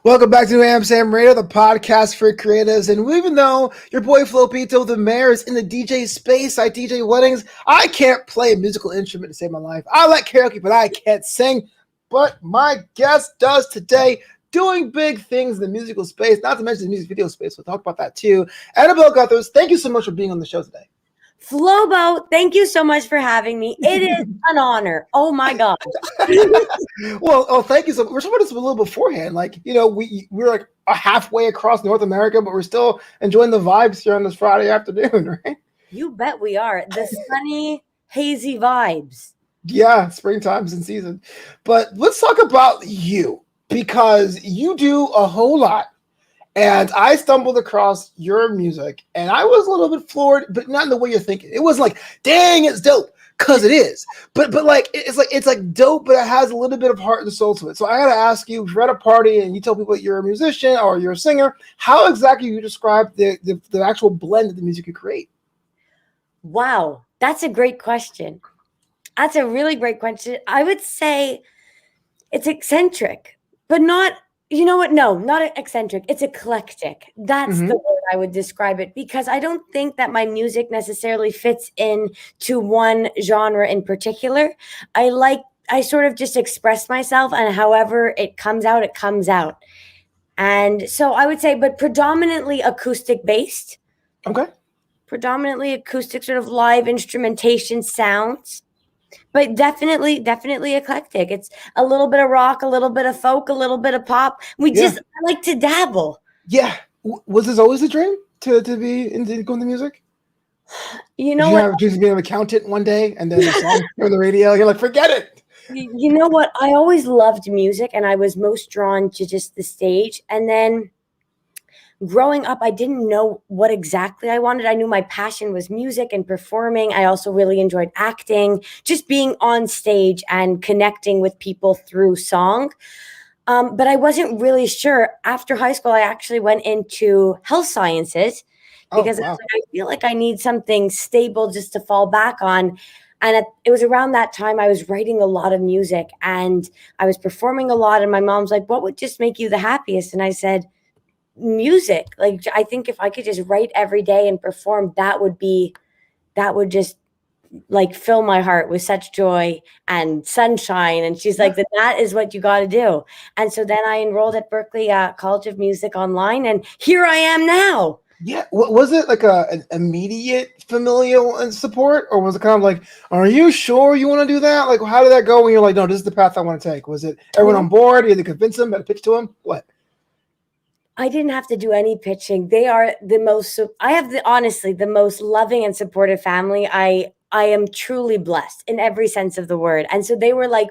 Welcome back to Amsterdam Radio, the podcast for creatives. And even though your boy Flopito, the mayor, is in the DJ space, I DJ weddings, I can't play a musical instrument to save my life. I like karaoke, but I can't sing. But my guest does today, doing big things in the musical space, not to mention the music video space. We'll talk about that too. Annabel Gutherz, thank you so much for being on the show today. Flobo, thank you so much for having me. It is an honor. Oh my God. Thank you. So we're talking about this a little beforehand. Like, we're like halfway across North America, but we're still enjoying the vibes here on this Friday afternoon, right? You bet we are. The sunny, hazy vibes. Yeah, springtime's in season. But let's talk about you, because you do a whole lot. And I stumbled across your music, and I was a little bit floored, but not in the way you're thinking. It was like, dang, it's dope, because it is. But like it's like dope, but it has a little bit of heart and soul to it. So I gotta ask you, if you're at a party and you tell people that you're a musician or you're a singer, how exactly you describe the actual blend of the music you create? Wow, that's a great question. That's a really great question. I would say it's eccentric, but not. You know what? No, not eccentric. It's eclectic. That's the word I would describe it, because I don't think that my music necessarily fits in to one genre in particular. I sort of just express myself, and however it comes out, it comes out. And so I would say, but predominantly acoustic based. Okay. Predominantly acoustic, sort of live instrumentation sounds. But definitely eclectic. It's a little bit of rock, a little bit of folk, a little bit of pop. I like to dabble. Yeah. Was this always a dream to be into going to music? You know what? Just be an accountant one day and then a song on the radio. You're like, forget it. You know what? I always loved music, and I was most drawn to just the stage. And then growing up, I didn't know what exactly I wanted. I knew my passion was music and performing. I also really enjoyed acting, just being on stage and connecting with people through song. But I wasn't really sure. After high school, I actually went into health sciences because I feel like I need something stable just to fall back on. And it was around that time I was writing a lot of music and I was performing a lot. And my mom's like, what would just make you the happiest? And I said, music. Like, I think if I could just write every day and perform, that would just like fill my heart with such joy and sunshine. And she's like, that is what you got to do. And so then I enrolled at Berkeley College of Music online, and here I am now. Yeah. Was it like an immediate familial support, or was it kind of like, are you sure you want to do that? Like, how did that go when you're like, no, this is the path I want to take? Was it everyone on board? You had to convince them, had to pitch to them? What? I didn't have to do any pitching. They are the most, honestly, the most loving and supportive family. I am truly blessed in every sense of the word. And so they were like,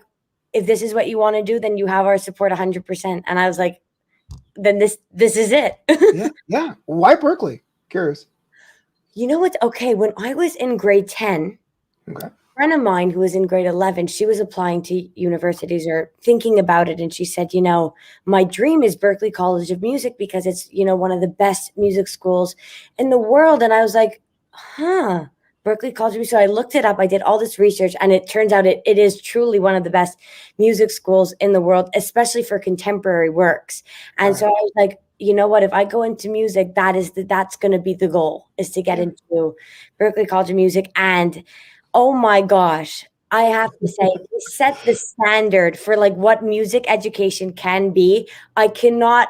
if this is what you want to do, then you have our support 100%. And I was like, then this is it. Yeah. Why Berkeley? Curious. You know what's okay? When I was in grade 10, a friend of mine who was in grade 11, she was applying to universities or thinking about it. And she said, my dream is Berkeley College of Music because it's, one of the best music schools in the world. And I was like, Berkeley College of Music. So I looked it up. I did all this research, and it turns out it is truly one of the best music schools in the world, especially for contemporary works. And so I was like, you know what, if I go into music, that's going to be the goal, is to get into Berkeley College of Music. And oh my gosh, I have to say, they set the standard for like what music education can be. I cannot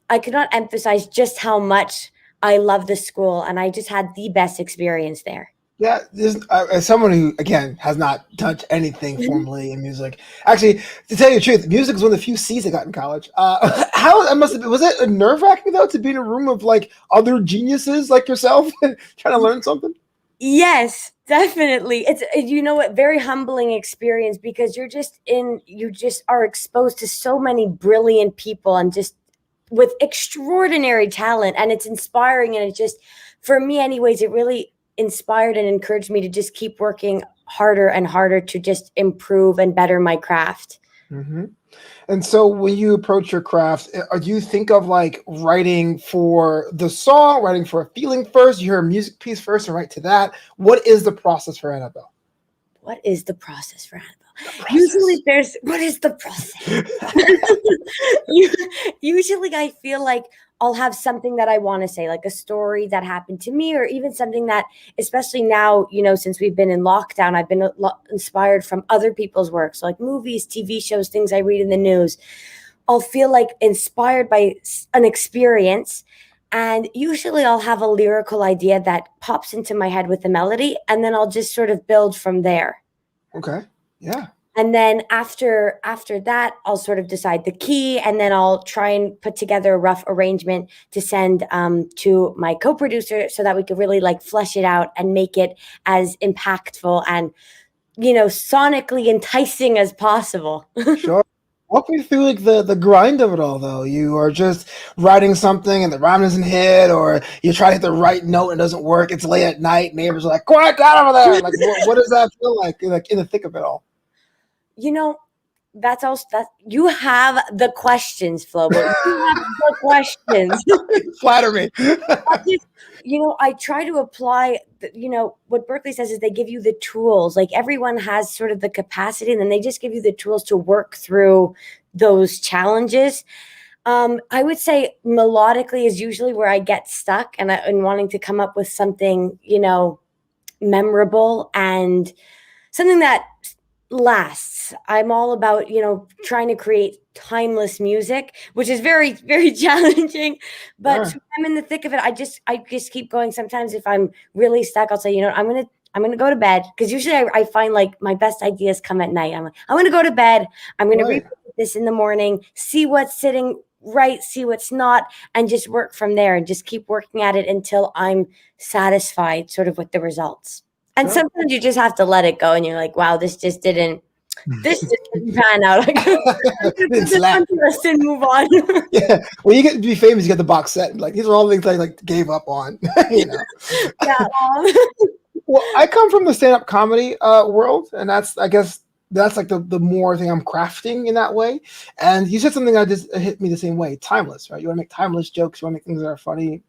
emphasize just how much I love the school, and I just had the best experience there. Yeah, as someone who, again, has not touched anything formally in music. Actually, to tell you the truth, music is one of the few C's I got in college. Was it nerve-wracking, though, to be in a room of like other geniuses like yourself trying to learn something? Yes, definitely. It's, very humbling experience, because you just are exposed to so many brilliant people and just with extraordinary talent, and it's inspiring. And it just, for me anyways, it really inspired and encouraged me to just keep working harder and harder to just improve and better my craft. Mm-hmm. And so when you approach your craft, do you think of like writing for the song, writing for a feeling first? You hear a music piece first and write to that. What is the process for Annabel? What is the process for Annabel? Usually there's, what is the process? Usually I feel like I'll have something that I want to say, like a story that happened to me, or even something that, especially now, since we've been in lockdown, I've been inspired from other people's work. So like movies, TV shows, things I read in the news. I'll feel like inspired by an experience. And usually I'll have a lyrical idea that pops into my head with a melody, and then I'll just sort of build from there. Okay. Yeah. And then after that, I'll sort of decide the key, and then I'll try and put together a rough arrangement to send to my co-producer, so that we could really like flesh it out and make it as impactful and, sonically enticing as possible. Sure. Walk me through like the grind of it all, though. You are just writing something and the rhyme doesn't hit, or you try to hit the right note and it doesn't work. It's late at night. Neighbors are like, "Quiet down over there!" Like, what does that feel like in the thick of it all? That's also that you have the questions, Flobo. You have the questions. Flatter me. I try to apply, what Berkeley says is they give you the tools. Like everyone has sort of the capacity, and then they just give you the tools to work through those challenges. I would say melodically is usually where I get stuck, and wanting to come up with something, memorable and something that lasts. I'm all about, trying to create timeless music, which is very, very challenging. But Sure. I'm in the thick of it. I just keep going. Sometimes if I'm really stuck, I'll say, I'm gonna go to bed, because usually I find like my best ideas come at night. I'm gonna go to bed. I'm gonna read this in the morning, see what's sitting right, see what's not, and just work from there, and just keep working at it until I'm satisfied sort of with the results. And Sure. sometimes you just have to let it go, and you're like, wow, this just didn't pan out. Didn't slap. And move on. Yeah. When you get to be famous, you get the box set. Like, these are all the things I like gave up on. Yeah. Well, I come from the stand-up comedy world, and I guess that's like the more thing I'm crafting in that way. And you said something that just hit me the same way: timeless, right? You want to make timeless jokes. You want to make things that are funny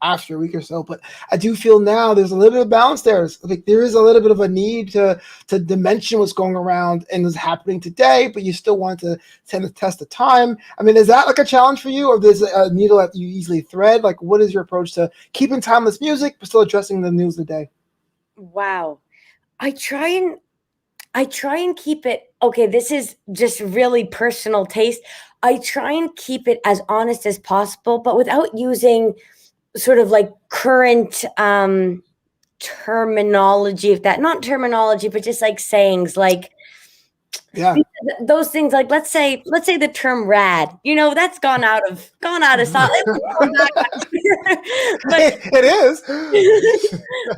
after a week or so. But I do feel now there's a little bit of balance there. Like there is a little bit of a need to dimension what's going around and is happening today, but you still want to stand the test of time. I mean, is that like a challenge for you, or there's a needle that you easily thread? Like, what is your approach to keeping timeless music but still addressing the news of the day? Wow. I try and keep it, okay, this is just really personal taste. I try and keep it as honest as possible, but without using sort of like current terminology, not terminology, but just like sayings, like those things. Like let's say the term rad, that's gone out of style. But it is.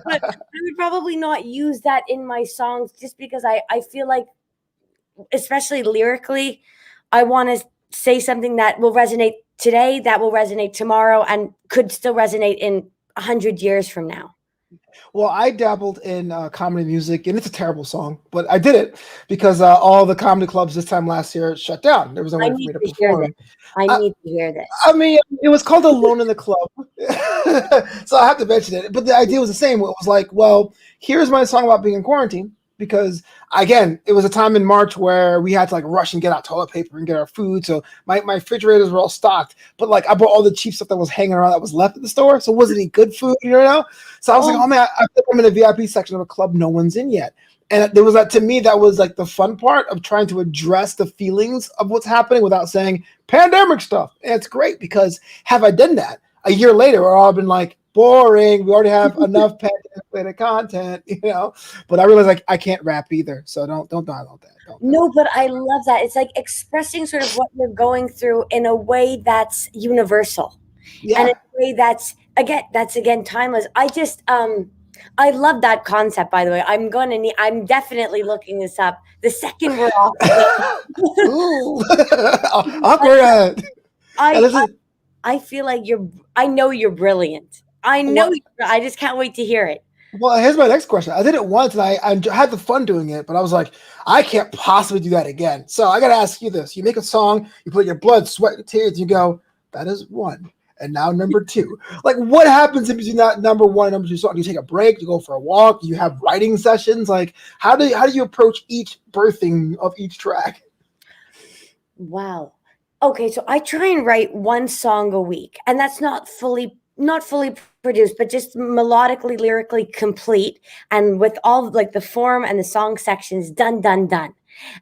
but I would probably not use that in my songs, just because I feel like, especially lyrically, I want to say something that will resonate today, that will resonate tomorrow, and could still resonate in 100 years from now. Well, I dabbled in comedy music, and it's a terrible song, but I did it because all the comedy clubs this time last year shut down. There was no way for me to perform. I need to hear this. I mean, it was called Alone in the Club, so I have to mention it. But the idea was the same. It was like, well, here's my song about being in quarantine. Because again, it was a time in March where we had to like rush and get out toilet paper and get our food. So my refrigerators were all stocked, but like I bought all the cheap stuff that was hanging around that was left at the store. So it wasn't any good food, So I was like, oh man, I think I'm in the VIP section of a club no one's in yet. And there was that, to me, that was like the fun part of trying to address the feelings of what's happening without saying pandemic stuff. And it's great because have I done that a year later, we're all been like, boring. We already have enough pandemic content, But I realize like I can't rap either, so don't download that. No, but I love that. It's like expressing sort of what you're going through in a way that's universal, and in a way that's again timeless. I love that concept. By the way, I'm definitely looking this up the second we're off. Ooh, awkward. I feel like I know you're brilliant. I know. I just can't wait to hear it. Well, here's my next question. I did it once, and I had the fun doing it, but I was like, I can't possibly do that again. So I got to ask you this. You make a song, you put your blood, sweat, and tears, and you go, that is one. and now number 2. Like, what happens in between that number 1 and number 2 song? Do you take a break? Do you go for a walk? Do you have writing sessions? Like, how do you approach each birthing of each track? Wow. Okay, so I try and write 1 song a week, and that's not fully produced, but just melodically, lyrically complete, and with all like the form and the song sections done.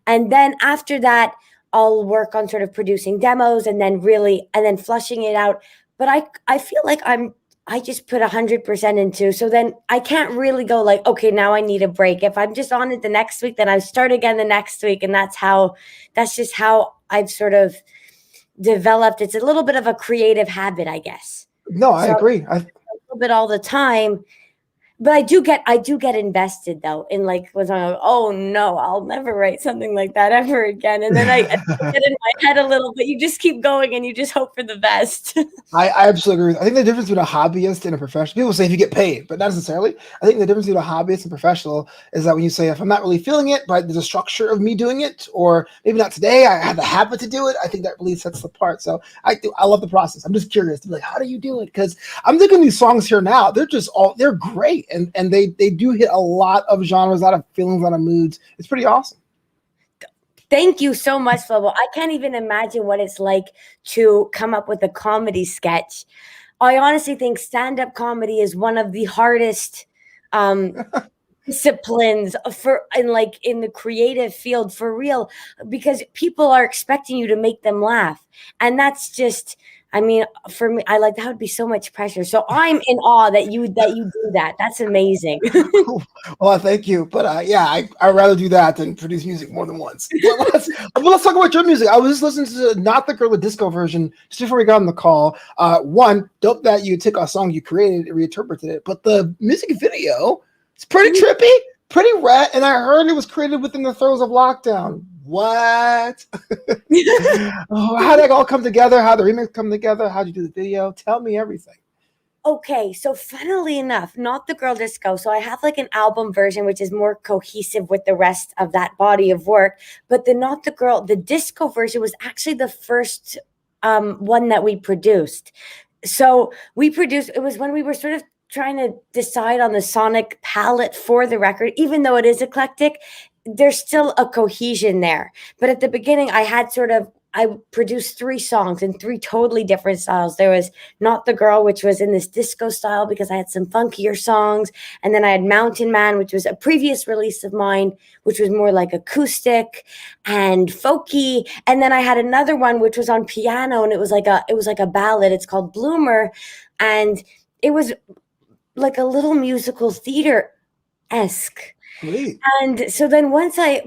And then after that, I'll work on sort of producing demos and then flushing it out. But I feel like I just put 100% into, so then I can't really go like, okay, now I need a break. If I'm just on it the next week, then I start again the next week. And that's just how I've sort of developed. It's a little bit of a creative habit, I guess. No, I agree. A little bit all the time. But I do get invested though in like when I'm like, oh no, I'll never write something like that ever again. And then I get in my head a little bit. You just keep going and you just hope for the best. I absolutely agree. I think the difference between a hobbyist and a professional, people say if you get paid, but not necessarily. I think the difference between a hobbyist and professional is that when you say, if I'm not really feeling it, but there's a structure of me doing it, or maybe not today, I have the habit to do it. I think that really sets the part. So I love the process. I'm just curious to be like, how do you do it? Because I'm thinking these songs here now, they're great. And they do hit a lot of genres, a lot of feelings, a lot of moods. It's pretty awesome. Thank you so much, Flobo. I can't even imagine what it's like to come up with a comedy sketch. I honestly think stand-up comedy is one of the hardest disciplines in the creative field, for real, because people are expecting you to make them laugh. And that's just, I mean, for me, that would be so much pressure. So I'm in awe that you do that. That's amazing. Well, thank you. But I'd rather do that than produce music more than once. But let's talk about your music. I was just listening to Not the Girl with Disco version just before we got on the call. One, dope that you took a song you created and reinterpreted it. But the music video, it's pretty trippy, pretty rad. And I heard it was created within the throes of lockdown. What? How did it all come together? How did the remix come together? How did you do the video? Tell me everything. Okay, so funnily enough, Not the Girl Disco. So I have like an album version, which is more cohesive with the rest of that body of work. But the disco version was actually the first one that we produced. So it was when we were sort of trying to decide on the sonic palette for the record, even though it is eclectic. There's still a cohesion there. But at the beginning, I produced 3 songs in 3 totally different styles. There was Not the Girl, which was in this disco style because I had some funkier songs. And then I had Mountain Man, which was a previous release of mine, which was more like acoustic and folky. And then I had another one, which was on piano, and it was like a ballad. It's called Bloomer. And it was like a little musical theater-esque. Great. And so then once I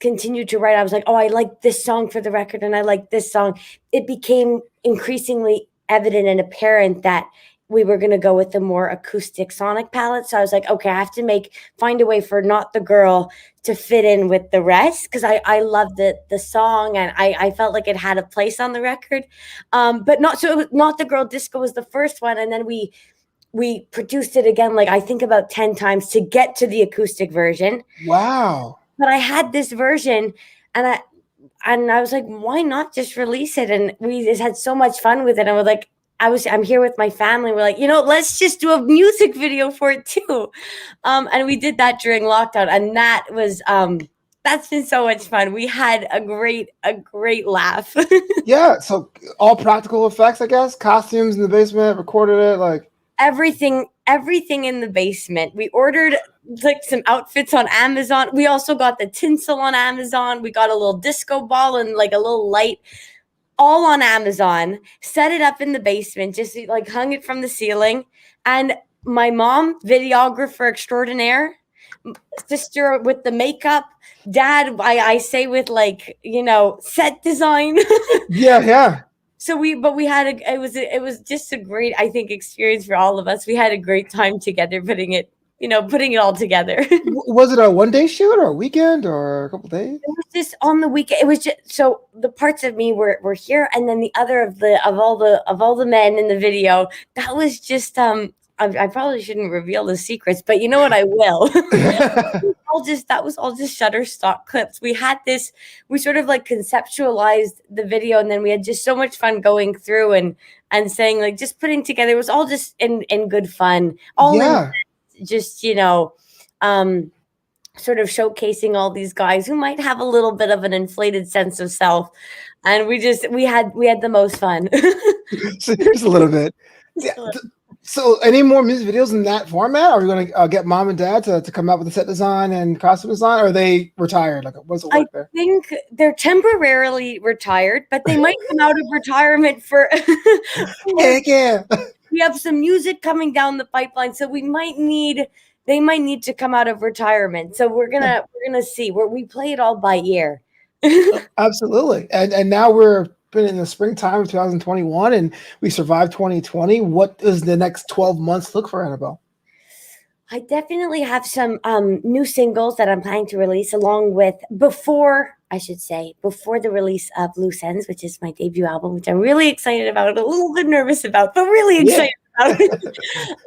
continued to write, I was like, oh, I like this song for the record and I like this song. It became increasingly evident and apparent that we were going to go with the more acoustic sonic palette. So I was like, okay, I have to find a way for Not the Girl to fit in with the rest, because I loved the song and I felt like it had a place on the record. But Not the Girl Disco was the first one, and then we produced it again, like I think about 10 times to get to the acoustic version. Wow. But I had this version and I was like, why not just release it? And we just had so much fun with it. And we're like, I'm here with my family. We're like, let's just do a music video for it too. And we did that during lockdown. And that was, that's been so much fun. We had a great laugh. Yeah. So all practical effects, I guess, costumes in the basement, recorded it like. Everything in the basement. We ordered like some outfits on Amazon. We also got the tinsel on Amazon. We got a little disco ball and like a little light, all on Amazon. Set it up in the basement, just like hung it from the ceiling. And my mom, videographer extraordinaire, sister with the makeup, dad, I say with like, set design. Yeah. So it was just a great, I think, experience for all of us. We had a great time together putting it all together. Was it a one-day shoot or a weekend or a couple days? It was just on the weekend. It was just, so the parts of me were here, and then the other of all the men in the video, that was just I probably shouldn't reveal the secrets, but you know what, I will. was all just Shutterstock clips. We sort of like conceptualized the video, and then we had just so much fun going through and saying, like, just putting together. It was all just in good fun. All in just, sort of showcasing all these guys who might have a little bit of an inflated sense of self. And we had the most fun. Just a little bit. Yeah. So any more music videos in that format? Are we going to get mom and dad to come out with the set design and costume design? Or are they retired? Like, what's the work there? I think they're temporarily retired, but they might come out of retirement for Heck yeah. We have some music coming down the pipeline, so they might need to come out of retirement. So we're gonna see. We play it all by ear. Absolutely. And now we're been in the springtime of 2021 and we survived 2020. What does the next 12 months look for Annabel? I definitely have some new singles that I'm planning to release along with before the release of Loose Ends, which is my debut album, which I'm really excited about, a little bit nervous about, but really excited about it.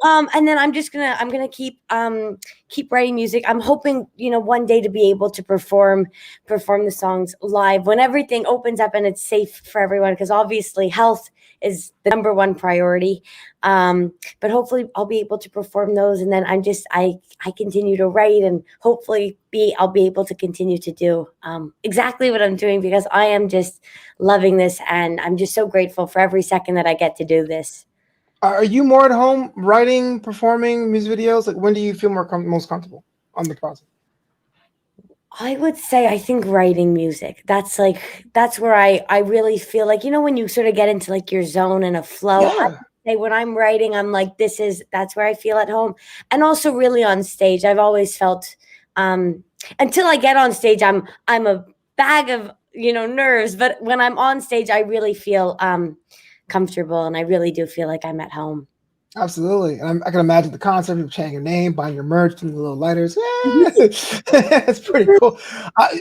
And then I'm gonna keep writing music. I'm hoping, one day to be able to perform the songs live when everything opens up and it's safe for everyone, because obviously health is the number one priority. But hopefully I'll be able to perform those, and then I continue to write, and hopefully I'll be able to continue to do exactly what I'm doing, because I am just loving this, and I'm just so grateful for every second that I get to do this. Are you more at home writing, performing music videos? Like, when do you feel most comfortable on the process? I would say, I think writing music. That's where I really feel like, when you sort of get into like your zone and a flow. Yeah. I would say when I'm writing, I'm like, that's where I feel at home. And also really on stage, I've always felt, until I get on stage, I'm a bag of, nerves. But when I'm on stage, I really feel comfortable, and I really do feel like I'm at home. Absolutely. And I can imagine the concept of chanting your name, buying your merch, and the little lighters. It's pretty cool.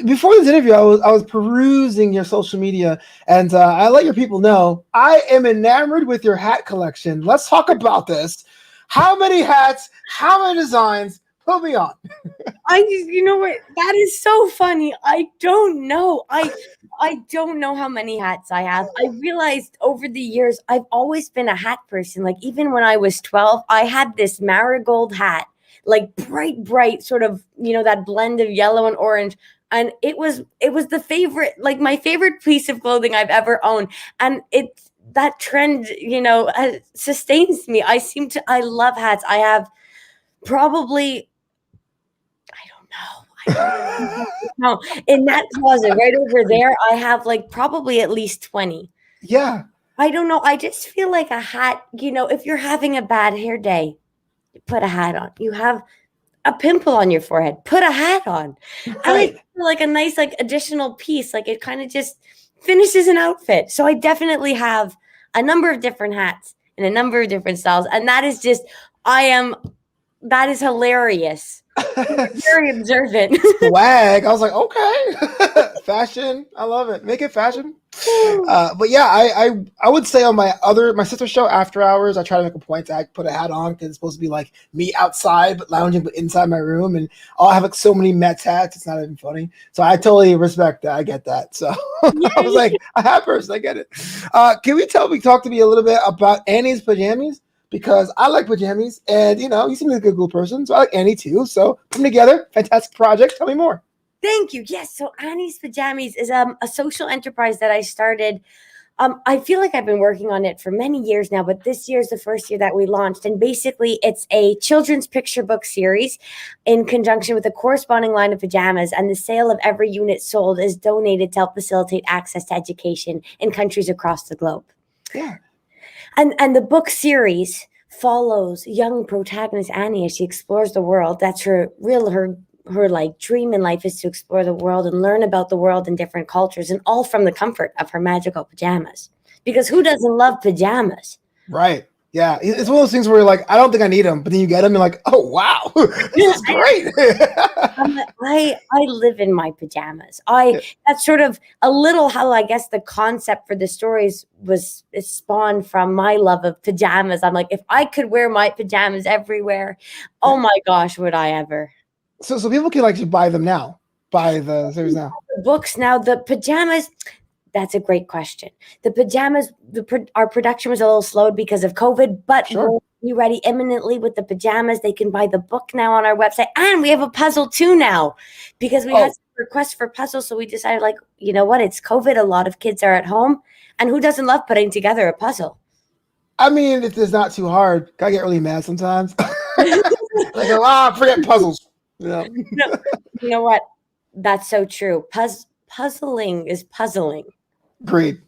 Before this interview, I was perusing your social media, and I let your people know I am enamored with your hat collection. Let's talk about this. How many hats? How many designs? Put me on. You know what? That is so funny. I don't know. I don't know how many hats I have. I realized over the years, I've always been a hat person. Like, even when I was 12, I had this marigold hat, like bright, sort of, that blend of yellow and orange. And it was the favorite, like my favorite piece of clothing I've ever owned. And that trend, sustains me. I love hats. I have probably, no, in that closet right over there, I have like probably at least 20. Yeah. I don't know. I just feel like a hat, if you're having a bad hair day, put a hat on. You have a pimple on your forehead, put a hat on. Right. I feel like a nice, like, additional piece. Like, it kind of just finishes an outfit. So I definitely have a number of different hats in a number of different styles. And that is hilarious. Very observant. Swag. I was like, okay. Fashion. I love it. Make it fashion. But yeah, I would say on my sister's show, After Hours, I try to make a point to put a hat on, because it's supposed to be like me outside but lounging but inside my room, and I'll have like so many Mets hats, it's not even funny. So I totally respect that. I get that. So I was like, a hat person, I get it. Can we talk to me a little bit about Annie's pajamas? Because I like pajamas, and you seem like a good person, so I like Annie too. So put them together, fantastic project. Tell me more. Thank you. Yes, so Annie's Pajamas is a social enterprise that I started. I feel like I've been working on it for many years now, but this year is the first year that we launched. And basically, it's a children's picture book series in conjunction with a corresponding line of pajamas. And the sale of every unit sold is donated to help facilitate access to education in countries across the globe. Yeah. And the book series follows young protagonist Annie as she explores the world. That's her like dream in life, is to explore the world and learn about the world and different cultures, and all from the comfort of her magical pajamas. Because who doesn't love pajamas? Right. Yeah. It's one of those things where you're like, I don't think I need them, but then you get them, you're like, oh wow, this is great. I live in my pajamas. That's sort of a little how I guess the concept for the stories was spawned from my love of pajamas. I'm like, if I could wear my pajamas everywhere, oh my gosh, would I ever? So people can like buy them now. Buy the series now. The books now, the pajamas. That's a great question. The pajamas, our production was a little slowed because of COVID, but we'll be ready imminently with the pajamas. They can buy the book now on our website, and we have a puzzle too now, because we had some requests for puzzles. So we decided, like, you know what? It's COVID. A lot of kids are at home, and who doesn't love putting together a puzzle? I mean, if it's not too hard, I get really mad sometimes. Like, forget puzzles. No, you know what? That's so true. Puzzling is puzzling. Agreed.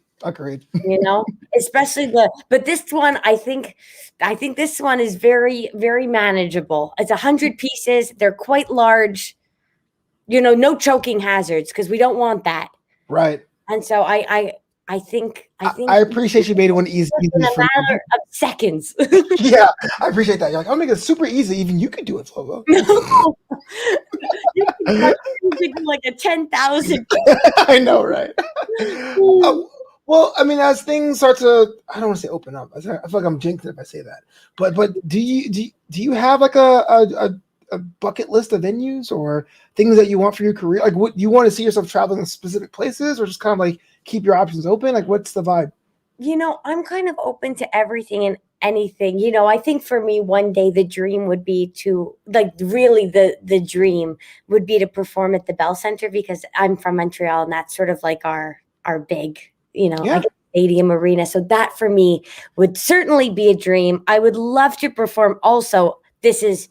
You know, especially but this one, I think this one is very, very manageable. It's 100 pieces. They're quite large. You know, no choking hazards, because we don't want that. Right. And so I think I appreciate you made it one easy in a matter of seconds. Yeah, I appreciate that. You're like, I'll make it super easy. Even you can do it, Flobo. No. You can like a 10,000. I know, right? Well, I mean, as things start to, I don't want to say open up. I feel like I'm jinxing if I say that. But do you have like a bucket list of venues or things that you want for your career? Like, what you want to see yourself traveling to specific places, or just kind of like keep your options open? Like, what's the vibe? You know, I'm kind of open to everything and anything. You know, I think for me, one day the dream would be to, like, really the dream would be to perform at the Bell Center, because I'm from Montreal, and that's sort of like our big, you know, like stadium arena. So that for me would certainly be a dream. I would love to perform also. This is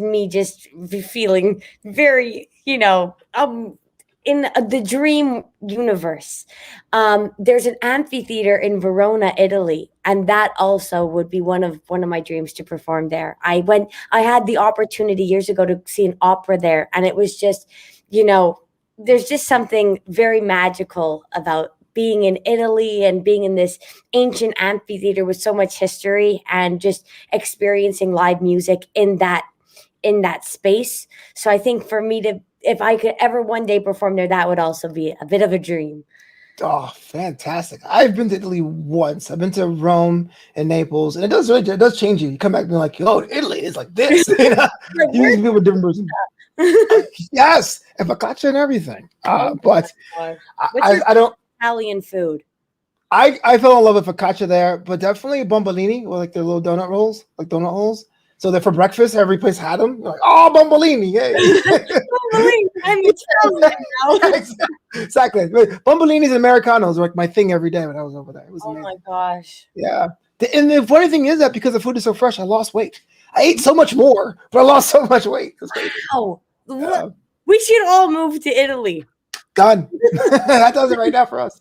me just feeling very, you know, in the dream universe. There's an amphitheater in Verona, Italy, and that also would be one of my dreams, to perform there. I had the opportunity years ago to see an opera there, and it was just, you know, there's just something very magical about being in Italy and being in this ancient amphitheater with so much history, and just experiencing live music in that space. So I think for me to, if I could ever one day perform there, that would also be a bit of a dream. Oh, fantastic. I've been to Italy once. I've been to Rome and Naples, and it does change you. You come back being like, oh, Italy is like this. You know? You can be a different person. Yes, and focaccia and everything. But I don't. Italian food. I fell in love with focaccia there, but definitely bombolini, or like their little donut rolls, like donut holes. So that for breakfast, every place had them. You're like, oh, bombolini, yay! Bombolini, I'm Italian now. Exactly. Bombolinis and Americanos were like my thing every day when I was over there. It was amazing. My gosh. Yeah. And the funny thing is that because the food is so fresh, I lost weight. I ate so much more, but I lost so much weight. Wow. We should all move to Italy. Done. That does it right now for us.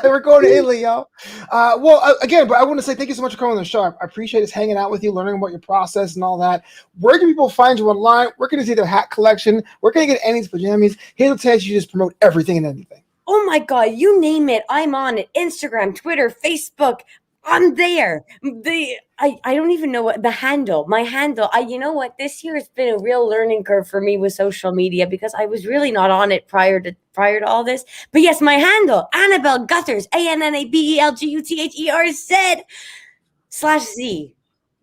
We're going to Italy, y'all. Again, but I want to say thank you so much for coming on the show. I appreciate us hanging out with you, learning about your process and all that. Where can people find you online? Where can they see their hat collection? Where can they get Annie's pajamas? Here's a chance you just promote everything and anything. Oh my God, you name it. I'm on it. Instagram, Twitter, Facebook. I'm there. I don't even know what the handle, my handle. You know what? This year has been a real learning curve for me with social media, because I was really not on it prior to all this. But yes, my handle, Annabel Gutherz, ANNABELGUTHZ / Z.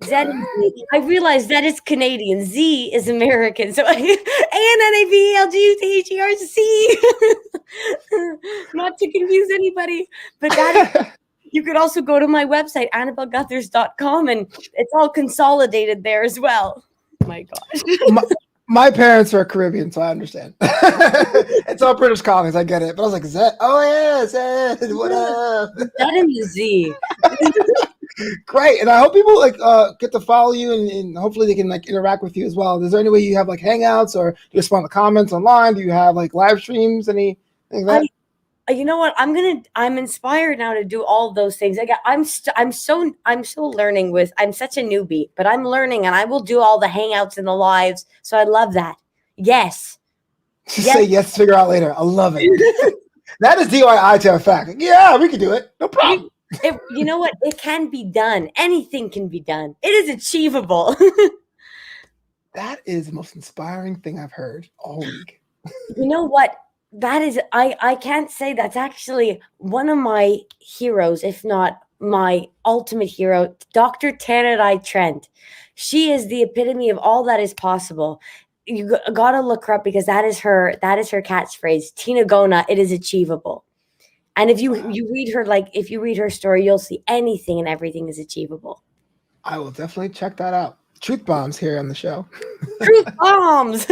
I realized that is Canadian. Z is American. So ANNABELGUTHRZ. Not to confuse anybody, but that is. You could also go to my website, AnnabelGutherz.com, and it's all consolidated there as well. Oh my gosh. My parents are Caribbean, so I understand. It's all British colonies. I get it. But I was like, Zed? Oh, yeah, Zed. What up? That in the Z. Great. And I hope people get to follow you, and hopefully they can like interact with you as well. Is there any way you have like hangouts, or do you respond to comments online? Do you have like live streams? Anything like that? You know what? I'm inspired now to do all those things. I'm so learning with, I'm such a newbie, but I'm learning, and I will do all the hangouts and the lives. So I love that. Yes. Say yes, figure out later. I love it. That is DIY to a fact. Yeah, we can do it. No problem. You know what? It can be done. Anything can be done. It is achievable. That is the most inspiring thing I've heard all week. You know what? That is, I can't say that's actually one of my heroes, if not my ultimate hero, Dr. Tanadai Trent. She is the epitome of all that is possible. You gotta look her up because that is her catchphrase. Tina Gona, it is achievable. And if you read her, like if you read her story, you'll see anything and everything is achievable. I will definitely check that out. Truth bombs here on the show. Truth bombs.